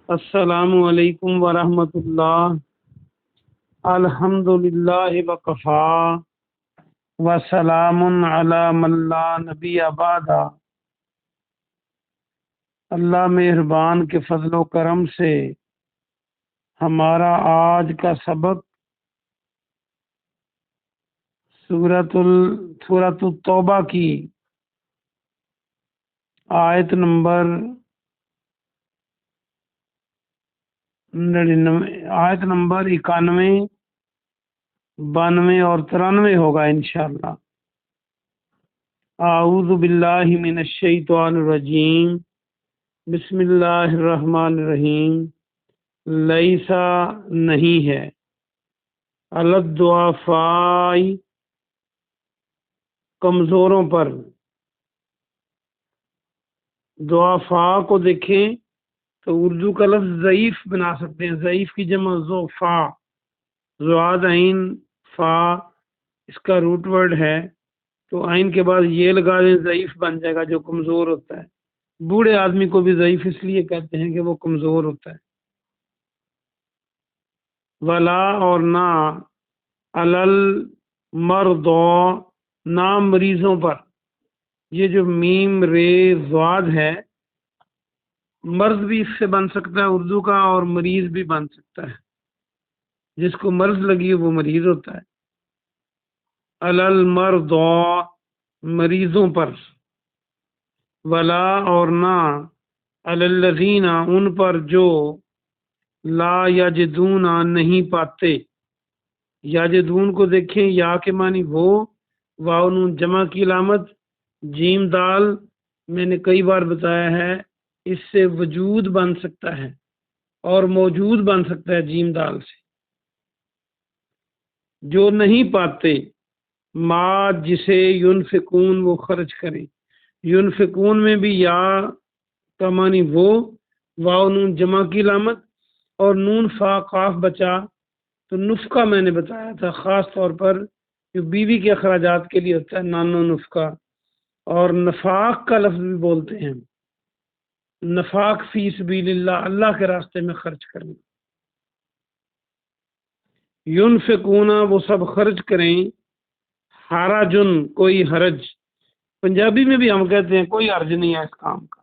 السلام علیکم ورحمۃ اللہ۔ الحمد للہ وکفا وسلام علی من لا نبی بعد۔ اللہ مہربان کے فضل و کرم سے ہمارا آج کا سبق سورۃ التوبہ کی آیت نمبر 91، 92 اور 93 ہوگا انشاءاللہ۔ اعوذ باللہ من الشیطان الرجیم، بسم اللہ الرحمن الرحیم۔ لیسا نہیں ہے، علی الضعفاء کمزوروں پر۔ ضعفاء کو دیکھیں تو اردو کا لفظ ضعیف بنا سکتے ہیں، ضعیف کی جمع ضعفاء، ضاد عین فا اس کا روٹ ورڈ ہے، تو عین کے بعد یہ لگا دیں، ضعیف بن جائے گا جو کمزور ہوتا ہے۔ بوڑھے آدمی کو بھی ضعیف اس لیے کہتے ہیں کہ وہ کمزور ہوتا ہے۔ ولا اور نہ، علل مرضى نہ مریضوں پر۔ یہ جو میم رے ضاد ہے، مرض بھی اس سے بن سکتا ہے اردو کا، اور مریض بھی بن سکتا ہے۔ جس کو مرض لگی وہ مریض ہوتا ہے۔ علل مرضى مریضوں پر، ولا اور نہ، علی الذین ان پر جو، لا یجدون نہیں پاتے۔ یجدون کو دیکھیں، یا کے معنی وہ، واو نون جمع کی علامت، جیم دال میں نے کئی بار بتایا ہے اس سے وجود بن سکتا ہے اور موجود بن سکتا ہے جیم دال سے۔ جو نہیں پاتے، ما جسے ینفقون وہ خرچ کریں۔ ینفقون میں بھی یا کا معنی وہ، واو نون جمع کی علامت، اور نون فا قاف بچا تو نفقہ میں نے بتایا تھا، خاص طور پر جو بیوی کے اخراجات کے لیے ہوتا ہے، نانو نفقہ۔ اور نفاق کا لفظ بھی بولتے ہیں، نفاق فی سبیل اللہ، اللہ کے راستے میں خرچ کرنا۔ ینفقون وہ سب خرچ کریں، حرجن کوئی حرج، پنجابی میں بھی ہم کہتے ہیں کوئی حرج نہیں ہے اس کام کا۔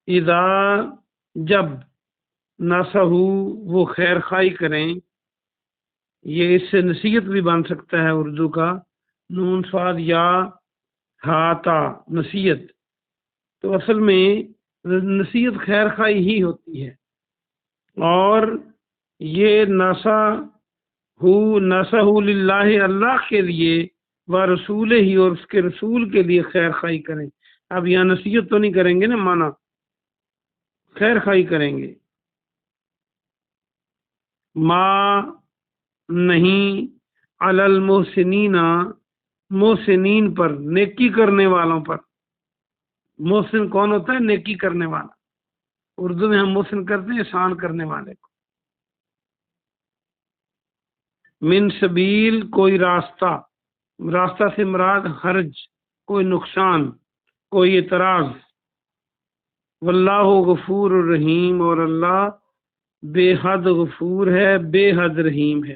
اذا جب، نصحو وہ خیر خواہی کریں، یہ اس سے نصیحت بھی بن سکتا ہے اردو کا، نون صاد یا ہاتا نصیحت، تو اصل میں نصیحت خیر خواہی ہی ہوتی ہے۔ اور یہ نصحو للہ اللہ کے لیے، و رسول ہی اور اس کے رسول کے لیے خیر خواہی کریں۔ اب یہاں نصیحت تو نہیں کریں گے نا، مانا خیر خواہی کریں گے۔ ما نہیں، علی المحسنین محسنین پر، نیکی کرنے والوں پر۔ محسن کون ہوتا ہے؟ نیکی کرنے والا۔ اردو میں ہم محسن کرتے ہیں احسان کرنے والے کو۔ من سبیل کوئی راستہ، راستہ سے مراد حرج، کوئی نقصان، کوئی اعتراض۔ واللہ غفور الرحیم اور اللہ بے حد غفور ہے، بے حد رحیم ہے،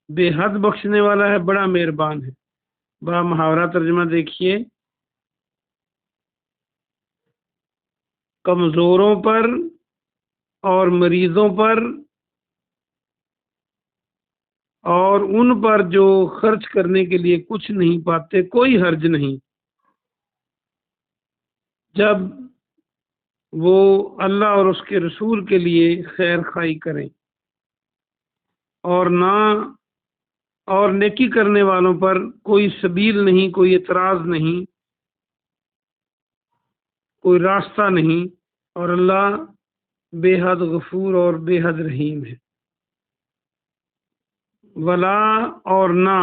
بے حد بخشنے والا ہے، بڑا مہربان ہے۔ با محاورہ ترجمہ دیکھیے، کمزوروں پر اور مریضوں پر اور ان پر جو خرچ کرنے کے لیے کچھ نہیں پاتے، کوئی حرج نہیں، جب وہ اللہ اور اس کے رسول کے لیے خیر خواہی کریں۔ اور نہ، اور نیکی کرنے والوں پر کوئی سبیل نہیں، کوئی اعتراض نہیں، کوئی راستہ نہیں، اور اللہ بے حد غفور اور بے حد رحیم ہے۔ ولا اور نہ،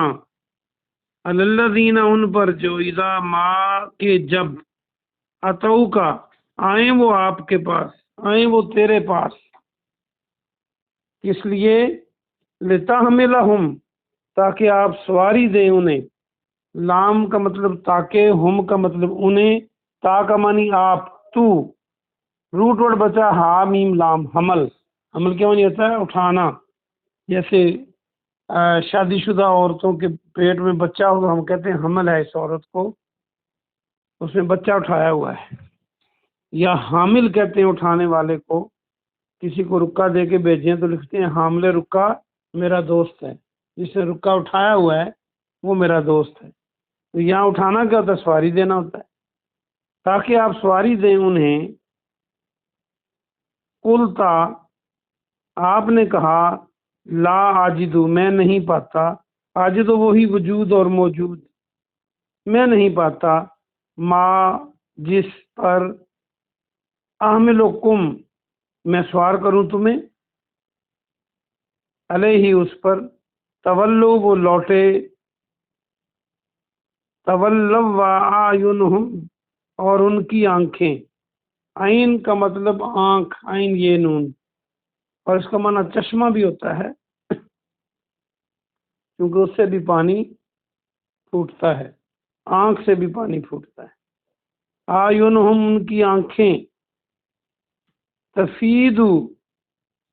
علی الذین ان پر جو، اذا ما کے جب، اتو کا آئیں وہ آپ کے پاس، آئیں وہ تیرے پاس، اس لیے لتحملہم تاکہ آپ سواری دیں انہیں، لام کا مطلب تاکہ، ہم کا مطلب انہیں، تا کا معنی آپ، تو روٹ ورڈ بچا ہا میم لام، حمل، حمل کیا معنی ہوتا ہے؟ اٹھانا. جیسے شادی شدہ عورتوں کے پیٹ میں بچہ ہو تو ہم کہتے ہیں حمل ہے اس عورت کو، اس نے بچہ اٹھایا ہوا ہے. یا حامل کہتے ہیں اٹھانے والے کو. کسی کو رکا دے کے بھیجیں تو لکھتے ہیں حامل رکا میرا دوست ہے، جس نے رکا اٹھایا ہوا ہے وہ میرا دوست ہے. تو یہاں اٹھانا کیا ہوتا ہے؟ سواری دینا ہوتا ہے، تاکہ آپ سواری دیں انہیں. قلتا آپ نے کہا لا آجدو میں نہیں پاتا، آجدو وہی وجود اور موجود، میں نہیں پاتا ما جس پر احملکم میں سوار کروں تمہیں، علیہ اس پر، تولو وہ لوٹے، تولو وآینہم اور ان کی آنکھیں. عین کا مطلب آنکھ، عین یہ نون، اور اس کا معنی چشمہ بھی ہوتا ہے کیونکہ اس سے بھی پانی پھوٹتا ہے، آنکھ سے بھی پانی پھوٹتا ہے. آینہم ان کی آنکھیں، تفیدو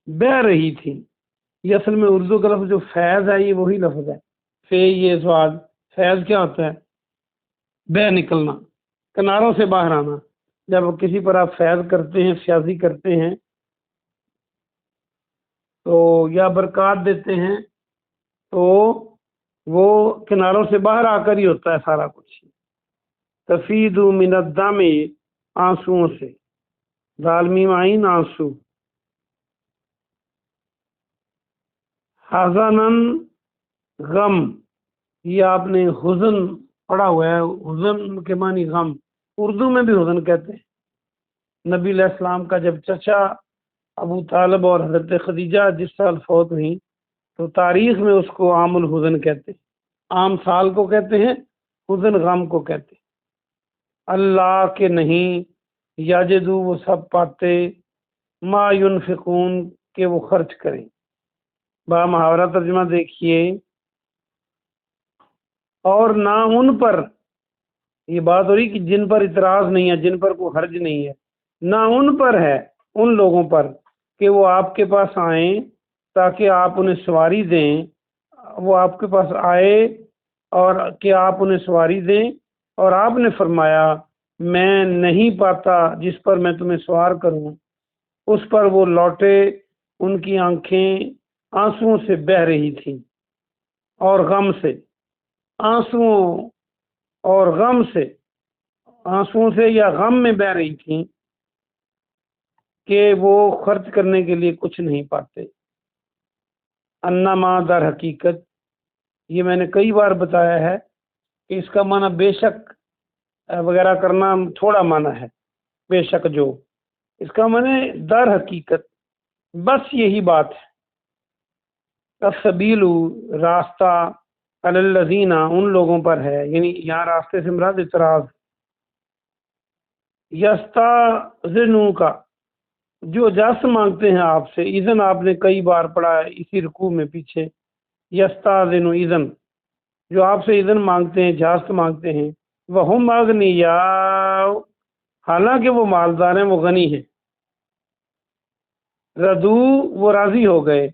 بہ رہی تھی. یہ اصل میں اردو کا لفظ جو فیض ہے یہ وہی لفظ ہے، فی یہ سواد. فیض کیا ہوتا ہے؟ بہ نکلنا، کناروں سے باہر آنا. جب کسی پر آپ فیض کرتے ہیں، فیاضی کرتے ہیں تو یا برکات دیتے ہیں تو وہ کناروں سے باہر آ کر ہی ہوتا ہے سارا کچھ. تفید من الدم آنسوؤں سے، ظالمیم عین آنسو. حزنن غم، یہ آپ نے حزن پڑھا ہوا ہے، حزن کے معنی غم، اردو میں بھی حزن کہتے ہیں. نبی علیہ السلام کا جب چچا ابو طالب اور حضرت خدیجہ جس سال فوت ہوئیں تو تاریخ میں اس کو عام الحزن کہتے ہیں. عام سال کو کہتے ہیں، حزن غم کو کہتے ہیں. اللہ کے نہیں، یجدو وہ سب پاتے، ما ینفقون کہ وہ خرچ کریں. با محاورہ ترجمہ دیکھیے. اور نہ ان پر، یہ بات ہو رہی کہ جن پر اعتراض نہیں ہے، جن پر کوئی حرج نہیں ہے، نہ ان پر ہے، ان لوگوں پر کہ وہ آپ کے پاس آئیں تاکہ آپ انہیں سواری دیں. وہ آپ کے پاس آئے اور کہ آپ انہیں سواری دیں، اور آپ نے فرمایا میں نہیں پاتا جس پر میں تمہیں سوار کروں. اس پر وہ لوٹے، ان کی آنکھیں آنسوؤں سے بہہ رہی تھیں اور غم سے. آنسوؤں اور غم سے، آنسوؤں سے یا غم میں بہہ رہی تھیں کہ وہ خرچ کرنے کے لیے کچھ نہیں پاتے. انما در حقیقت، یہ میں نے کئی بار بتایا ہے کہ اس کا معنی بے شک وغیرہ کرنا تھوڑا معنی ہے. بے شک جو، اس کا معنی در حقیقت بس یہی بات ہے. السبیل راستہ، علی الذین ان لوگوں پر ہے، یعنی یہاں راستے سے مراد اعتراض. یستاذنوں کا جو اجازت مانگتے ہیں آپ سے. اذن آپ نے کئی بار پڑھا ہے اسی رکوع میں پیچھے. یستاذن اذن، جو آپ سے اذن مانگتے ہیں، اجازت مانگتے ہیں. وہم اغنیاء، حالانکہ وہ مالدار ہیں، وہ غنی ہیں. ردو وہ راضی ہو گئے.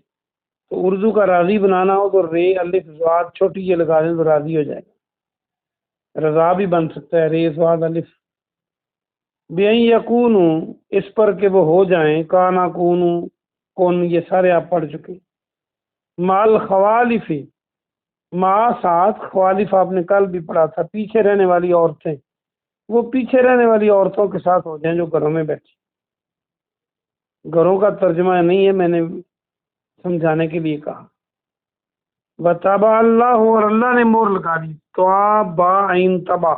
تو اردو کا راضی بنانا ہو تو رے الف زواد چھوٹی یہ لگا دیں تو راضی ہو جائے گا. رضا بھی بن سکتا ہے، رے زواد الف. بین یکون، اس پر کہ وہ ہو جائیں، کانا کون کون، یہ سارے آپ پڑھ چکے. مال خوالف، ما ساتھ، خوالف آپ نے کل بھی پڑھا تھا، پیچھے رہنے والی عورتیں. وہ پیچھے رہنے والی عورتوں کے ساتھ ہو جائیں جو گھروں میں بیٹھی. گھروں کا ترجمہ نہیں ہے، میں نے سمجھانے کے لیے کہا. وتابع اللہ، اور اللہ نے مور لگا دی. تو با عین تبا،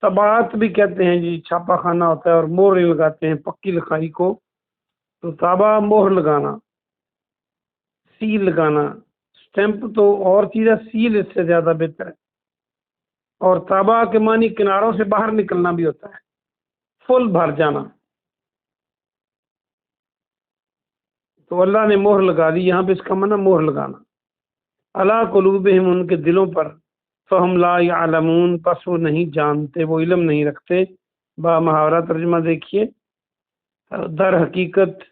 طباعت بھی کہتے ہیں جی، چھاپا خانہ ہوتا ہے اور مور لگاتے ہیں پکی لکھائی کو. تو تابع مہر لگانا، سیل لگانا. اسٹیمپ تو اور چیز ہے، سیل اس سے زیادہ بہتر ہے. اور تابع کے معنی کناروں سے باہر نکلنا بھی ہوتا ہے، فل بھر جانا. تو اللہ نے مہر لگا دی، یہاں پہ اس کا معنی مہر لگانا. علی قلوبہم، ان کے دلوں پر. فہم لا یعلمون، پس وہ نہیں جانتے، وہ علم نہیں رکھتے. با محاورہ ترجمہ دیکھیے. در حقیقت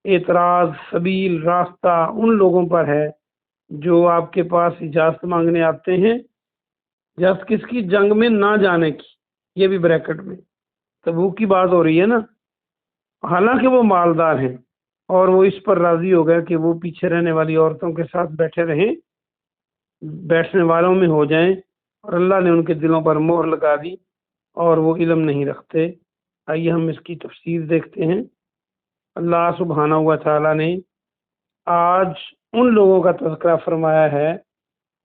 اعتراض سبیل راستہ ان لوگوں پر ہے جو آپ کے پاس اجازت مانگنے آتے ہیں، اجازت کس کی؟ جنگ میں نہ جانے کی، یہ بھی بریکٹ میں تبوک کی بات ہو رہی ہے نا۔ حالانکہ وہ مالدار ہیں اور وہ اس پر راضی ہو گئے کہ وہ پیچھے رہنے والی عورتوں کے ساتھ بیٹھے رہیں، بیٹھنے والوں میں ہو جائیں، اور اللہ نے ان کے دلوں پر مہر لگا دی اور وہ علم نہیں رکھتے۔ آئیے ہم اس کی تفسیر دیکھتے ہیں۔ اللہ سبحانہ و تعالیٰ نے آج ان لوگوں کا تذکرہ فرمایا ہے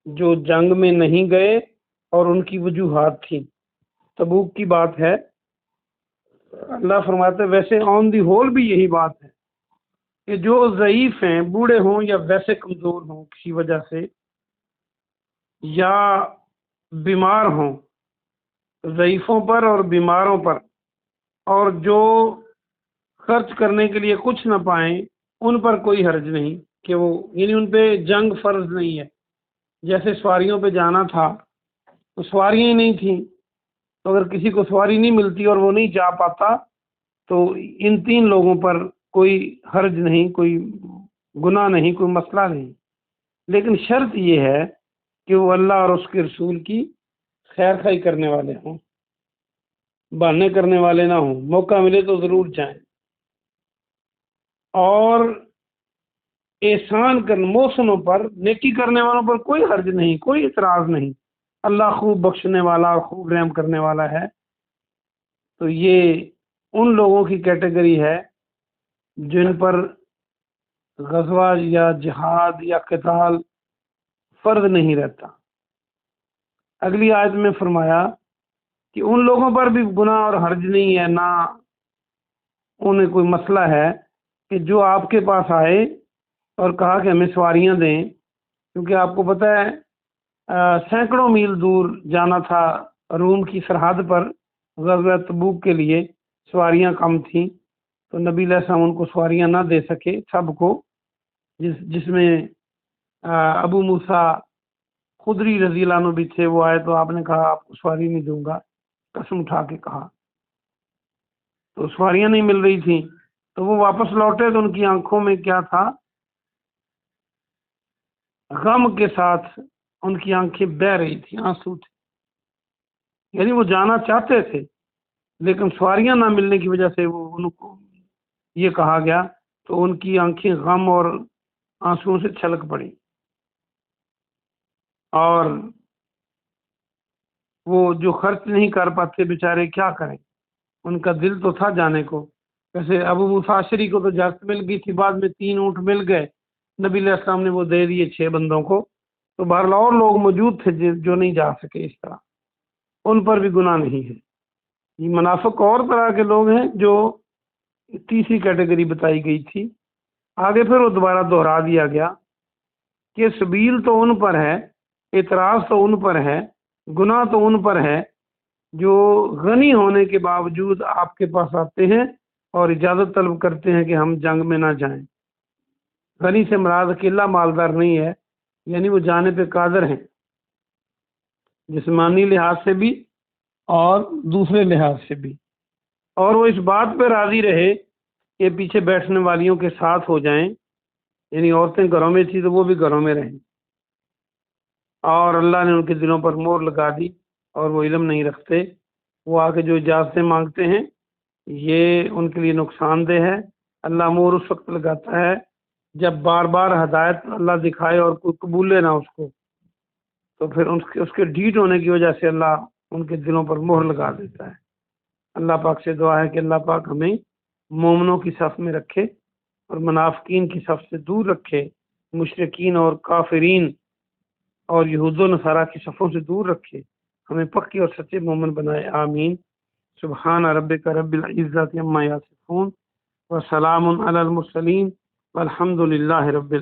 جو جنگ میں نہیں گئے اور ان کی وجوہات تھیں۔ تبوک کی بات ہے۔ اللہ فرماتے ویسے آن دی ہول بھی یہی بات ہے کہ جو ضعیف ہیں، بوڑھے ہوں یا ویسے کمزور ہوں کسی وجہ سے، یا بیمار ہوں، ضعیفوں پر اور بیماروں پر، اور جو خرچ کرنے کے لیے کچھ نہ پائیں، ان پر کوئی حرج نہیں کہ وہ، یعنی ان پہ جنگ فرض نہیں ہے۔ جیسے سواریوں پہ جانا تھا تو سواریاں ہی نہیں تھیں، تو اگر کسی کو سواری نہیں ملتی اور وہ نہیں جا پاتا تو ان تین لوگوں پر کوئی حرج نہیں، کوئی گناہ نہیں، کوئی مسئلہ نہیں۔ لیکن شرط یہ ہے کہ وہ اللہ اور اس کے رسول کی خیر خواہی کرنے والے ہوں، بہانے کرنے والے نہ ہوں، موقع ملے تو ضرور جائیں۔ اور احسان کرنے، محسنوں پر، نیکی کرنے والوں پر کوئی حرج نہیں، کوئی اعتراض نہیں۔ اللہ خوب بخشنے والا اور خوب رحم کرنے والا ہے۔ تو یہ ان لوگوں کی کیٹیگری ہے جن پر غزوہ یا جہاد یا قتال فرض نہیں رہتا۔ اگلی آیت میں فرمایا کہ ان لوگوں پر بھی گناہ اور حرج نہیں ہے، نہ انہیں کوئی مسئلہ ہے کہ جو آپ کے پاس آئے اور کہا کہ ہمیں سواریاں دیں، کیونکہ آپ کو پتہ ہے سینکڑوں میل دور جانا تھا روم کی سرحد پر غزوہ تبوک کے لیے، سواریاں کم تھیں، تو نبی علیہ السلام ان کو سواریاں نہ دے سکے سب کو، جس میں ابو موسیٰ خدری رضی اللہ عنہ بھی تھے۔ وہ آئے تو آپ نے کہا آپ کو سواری نہیں دوں گا، قسم اٹھا کے کہا، تو سواریاں نہیں مل رہی تھیں، تو وہ واپس لوٹے تو ان کی آنکھوں میں کیا تھا؟ غم کے ساتھ ان کی آنکھیں بہہ رہی تھیں، آنسو تھے، یعنی وہ جانا چاہتے تھے لیکن سواریاں نہ ملنے کی وجہ سے وہ ان کو یہ کہا گیا، تو ان کی آنکھیں غم اور آنسوؤں سے چھلک پڑی، اور وہ جو خرچ نہیں کر پاتے بیچارے کیا کریں، ان کا دل تو تھا جانے کو۔ ویسے ابو موسیٰ اشعری کو تو اجازت مل گئی تھی، بعد میں 3 اونٹ مل گئے، نبی علیہ السلام نے وہ دے دیے 6 بندوں کو، تو بہرحال اور لوگ موجود تھے جو نہیں جا سکے، اس طرح ان پر بھی گناہ نہیں ہے۔ یہ منافق اور طرح کے لوگ ہیں جو تیسری کیٹیگری بتائی گئی تھی۔ آگے پھر وہ دوبارہ دہرا دیا گیا کہ سبیل تو ان پر ہے، اعتراض تو ان پر ہے، گناہ تو ان پر ہے جو غنی ہونے کے باوجود آپ کے پاس آتے ہیں اور اجازت طلب کرتے ہیں کہ ہم جنگ میں نہ جائیں۔ غنی سے مراد اکیلا مالدار نہیں ہے، یعنی وہ جانے پہ قادر ہیں، جسمانی لحاظ سے بھی اور دوسرے لحاظ سے بھی، اور وہ اس بات پہ راضی رہے کہ پیچھے بیٹھنے والیوں کے ساتھ ہو جائیں، یعنی عورتیں گھروں میں تھی تو وہ بھی گھروں میں رہیں، اور اللہ نے ان کے دلوں پر مہر لگا دی اور وہ علم نہیں رکھتے۔ وہ آ کے جو اجازتیں مانگتے ہیں یہ ان کے لیے نقصان دہ ہے۔ اللہ مہر اس وقت لگاتا ہے جب بار بار ہدایت اللہ دکھائے اور کوئی قبولے نہ اس کو، تو پھر اس کے ڈھیٹ ہونے کی وجہ سے اللہ ان کے دلوں پر مہر لگا دیتا ہے۔ اللہ پاک سے دعا ہے کہ اللہ پاک ہمیں مومنوں کی صف میں رکھے اور منافقین کی صف سے دور رکھے، مشرکین اور کافرین اور یہود و نصارہ کی صفوں سے دور رکھے، ہمیں پکے اور سچے مومن بنائے، آمین۔ سبحان ربک رب العزت عما یصفون وسلام علی المرسلین والحمد للہ رب العالمین۔